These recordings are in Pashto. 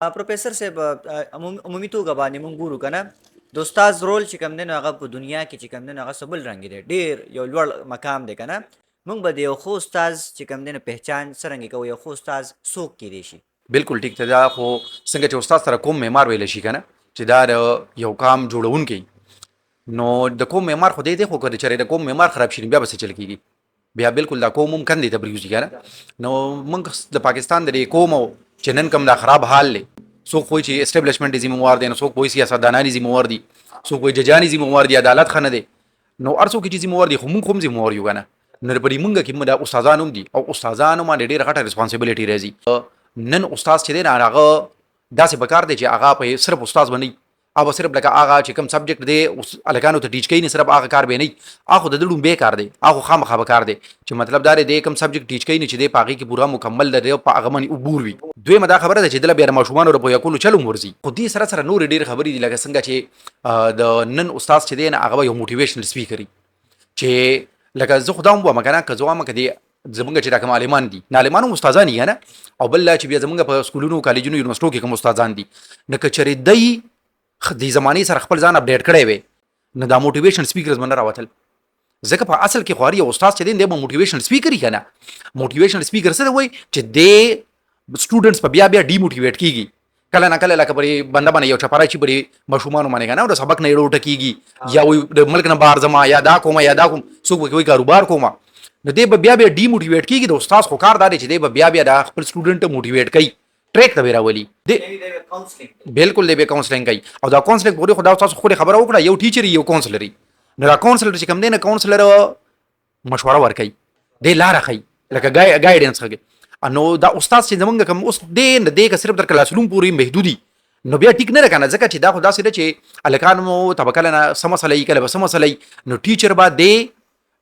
प्रोफेसर صاحب عمومي توګه باندې مونږ ګورو که نه د استاد رول چې کوم دی نو هغه په دنیا کې چې کوم دی نو هغه څه بل رنګې دی ډېر یو لوړ مقام دی که نه مونږ به د یو ښه استاد چې کوم دی نو پهچان څرنګه کوو یو ښه استاد څوک کیدی شي. بالکل ټیک ته دا خو څنګه چې استاد سره کوم معمار ویل شي کنه چې دا د یو کام جوړونکی نو د کوم معمار خو دې خو کړي چې د کوم معمار خراب شي بیا به څه چل کیږي بیا بالکل دا کوم ممکن دي تبریوزي کنه نو موږ د پاکستان د کوم چې نن کوم دا خراب حال لې سو کوئی چې اسټابلیشمنت دي موار دي نو سو کوئی سیاستدانانی دي موار دي سو کوئی ججانی دي موار دي عدالت خنه دي نو ارڅو کې چې موار دي خو موږ هم دي موار یو کنه نو پرې موږ کې موږ د استادانو دي او استادانو باندې ډېر غټه ریسپانسیبিলিټي راځي نن استاد چې دی هغه داسې بکار دی چې هغه په صرف استاد باندې او صرف لکه هغه چې کوم سبجیکټ دی الکانو ته ټیچ کوي نه صرف هغه کار به نه هغه د ډوم به کار دی هغه خامخا به کار دی چې مطلب دا دی کوم سبجیکټ ټیچ کوي نه چې دی پاغي کې پورا مکمل دی په هغه باندې عبور وي دوی مدا خبره ده چې دله بیا ماشومان ور په یکولو چلو مرزي خو دې سره سره نور ډیر خبرې دي لکه څنګه چې د نن استاد چې دی نه هغه یو موټیویشنل سپیکري چې لکه زه خدام و مګنا که زه ما کدي زمونږ چې راکم عالمان دي عالمانو استادان یې نه او بل چې بیا زمونږ په سکولونو کالجونو یونیورسيټو کې کوم استادان دي نه کچري دی د زماني سره خپل ځان اپډیټ کړي وي نه دا موټیویشن سپیکرز باندې راوتل ځکه په اصل کې خواري او استاد چې دی موټیویشن سپیکر یې کنه موټیویشن سپیکر سره وای چې د سټوډنټس په بیا ډی موټیویټ کیږي کله نه کله لکه پرې بنده باندې یو چپارای چې پرې مشومان باندې کنه او سبق نه وروټ کیږي یا وي د ملک نه بار زما یا دا کوم څوک کوي کاروبار کوم نو دی بیا ډی موټیویټ کیږي د استاد خو کار داري چې دی بیا د خپل سټوډنټ موټیویټ کوي ټریک ته راولي بالکل دی به کاونسلینګ کوي او دا کاونسلینګ پورې خدا تاسو خو خبره وکړه یو ټیچر یو کاونسلري نو دا کاونسلر چې کوم دی نه کاونسلر مشوره ورکوي دی لار کوي لکه ګایډنس کوي نو دا استاد چې زمونږ کوم اوس دی که صرف در کلاس روم پورې محدودي نو بیا ټیک نه راکنه ځکه چې دا خو داسې ده چې الکان مو تبکل نه سمسلې کله به سمسلې نو ټیچر با دی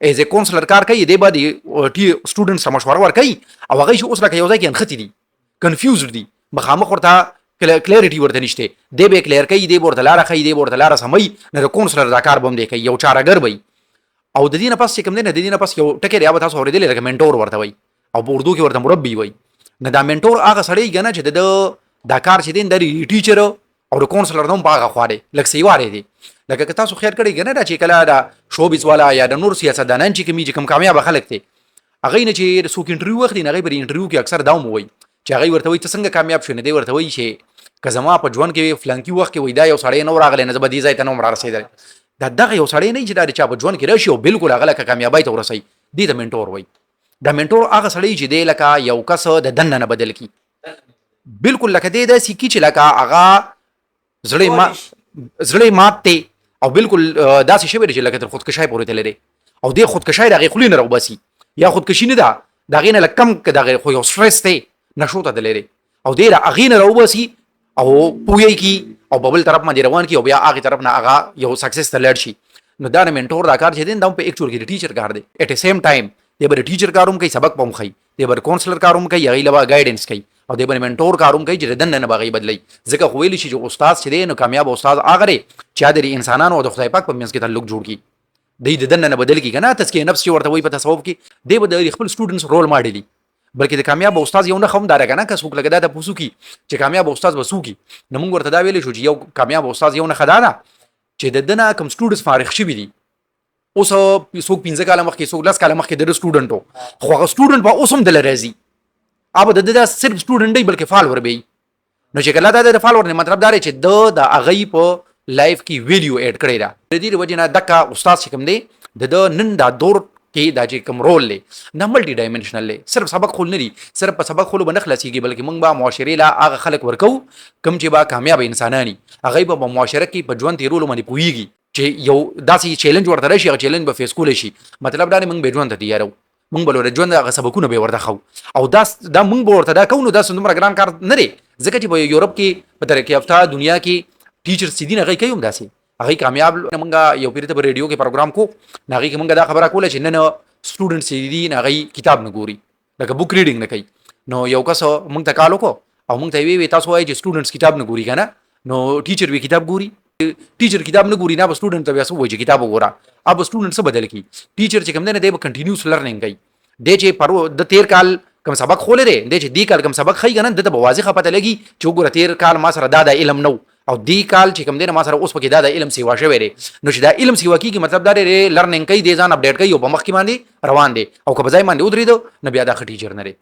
ایز ا کاونسلر کار کوي دی با دی سټوډنټس مشوره ورکوي او هغه چې اوس لکه یو ځای کې انختی دي کنفیوزډ دي مخامخ ورته کلیریټي ورته نشته دی به کلیر کوي دی ورته لار کوي دی ورته لار سمي نه کاونسلر دا کار بم دی کوي یو چارهګر وي او د دې نه پس چې کوم دی نه د دې نه پس یو ټکی یا تاسو اورېدل لکه منټور ورته وي او په اردو کې ورته مربي وي نه دا منټور هغه سړی کنه چې دا کار چې دی د ټیچر او د کاونسلر نوم باغه خواړي لکه سیواره دي لکه تاسو خیر کړی کنه چې کله دا شوبیز والا یا د نور سیاستدانان چې کوم کامیاب خلک دي هغه نه چې څوک انټرویو وخت نه غي پر انټرویو کې اکثر داوم وي چې هغه ورته وي ته څنګه کامیاب شې نه دی ورته وي چې که زما په ژوند کې فلانکی وخت کې وای دا یو سړی نو راغلی نه زبدي ځای ته نو رسیدل دا دغه یو سړی نه چې دا چا په ژوند کې راشي او بالکل هغه لکه کامیابی ته ورسي دی د منټور وای دا منټور هغه سړی چې دی لکه یو کس د دنه نه بدل کی بالکل لکه دی د سکی چې لکه هغه زړی ماته او بالکل داسې شی چې لکه تر خودکشي پورې تللی او دی خودکشي دغه خلی نه راوباسي یا خودکشي نه ده دغه نه لکم دغه خو یو سټرس دی نشو ته دلری او دی را اغینه راوباسي او پوی کی او ببل طرف باندې روان کی او بیا هغه طرف نه هغه یو سکسس ته لړ شي نو دا منټور دا کار چې دین دا په ایکچوال کې ټیچر کار دی اټ ا سیم ټایم دی بر ټیچر کاروم کوي سبق پوم خي دی بر کاونسلر کاروم کوي هغه لبا ګایډنس کوي او دی بر منټور کاروم کوي چې دنه نه باغی بدلی ځکه خو ویل شي چې استاد چې دی نو کامیاب استاد هغه چې د انسانانو او د خدای پاک په منځ کې تعلق جوړ کی دی دنه نه بدل کی کنه تسکیه نفس چې ورته وي په تصوف کې دی به د خپل سټوډنټس رول ماډلی بلکې د کامیاب استاد یو نه خم دار کنه که څوک لګدا ته پوسو کی چې کامیاب استاد وسو کی نو موږ ورته دا ویل شو چې یو کامیاب استاد یو نه خدا ده چې د دنه کم سټوډنټس فارغ شي دي اوس څوک 15 کاله مخکې څوک 10 کاله مخکې د سټوډنټو خو هغه سټوډنټ به اوسم دل راځي اوب د صرف سټوډنټ دی بلکې فالوور به نو چې کله دا د فالوور نه مطلب دا چې د اغې په لایف کې ویډیو اډ کړی دا د دې وجه نه دغه استاد چې کوم دی د نن دا دور کې دا چې کوم رول لې نه ملټي ډایمنشنل لې صرف سبق خول نه دي صرف په سبق خولو باندې خلاصيږي بلکې موږ به معاشري لا هغه خلک ورکو کوم چې با کامیاب انسانانی هغه به معاشره کې په ژوند تیرولو باندې پويږي چې یو داسې چیلنج ورته راشي هغه چیلنج به فیس کول شي مطلب دا نه موږ به ژوند ته تیارو موږ به له ژوند هغه سبقونه به ورته خو او دا موږ به ورته دا کوو دا څومره ګران کار نه دی ځکه چې په یورپ کې په ترقی یافته دنیا کې ټیچر سیدی نه کوي هم داسې هغه کامیاب موږ یو پیرته په ریډیو کې پروګرام کو هغه کې موږ دا خبره کوله چې نن سټوډنټس دي هغه کتاب نه ګوري لکه بوک ریډینګ نه کوي نو یو کس موږ ته کالو کو او موږ ته وی تاسو وایي چې سټوډنټس کتاب نه ګوري کنه نو ټیچر وی کتاب ګوري ټیچر کتاب نه ګوري نه به سټوډنټ ته وایي چې کتاب وګوره اب سټوډنټ څه بدل کی ټیچر چې کوم نه دی به کنټینیوس لرنینګ کوي د چې پرو د 13 کال کوم سبق خولې دی دی چې دی کال کوم سبق ښایي که نه دته به واضحه پته لګي چې وګوره تېر کال ما سره دا علم نه او دی کال چې کوم دی ما سره اوس پکې دا علم سیوا شوی دی نو چې دا علم سیوا کېږي مطلب دا دی لرننګ کوي دی ځان اپډیټ کوي او په مخکې باندې روان دی او که په ځای باندې ودرېدو نو بیا دا ښه ټیچر نه دی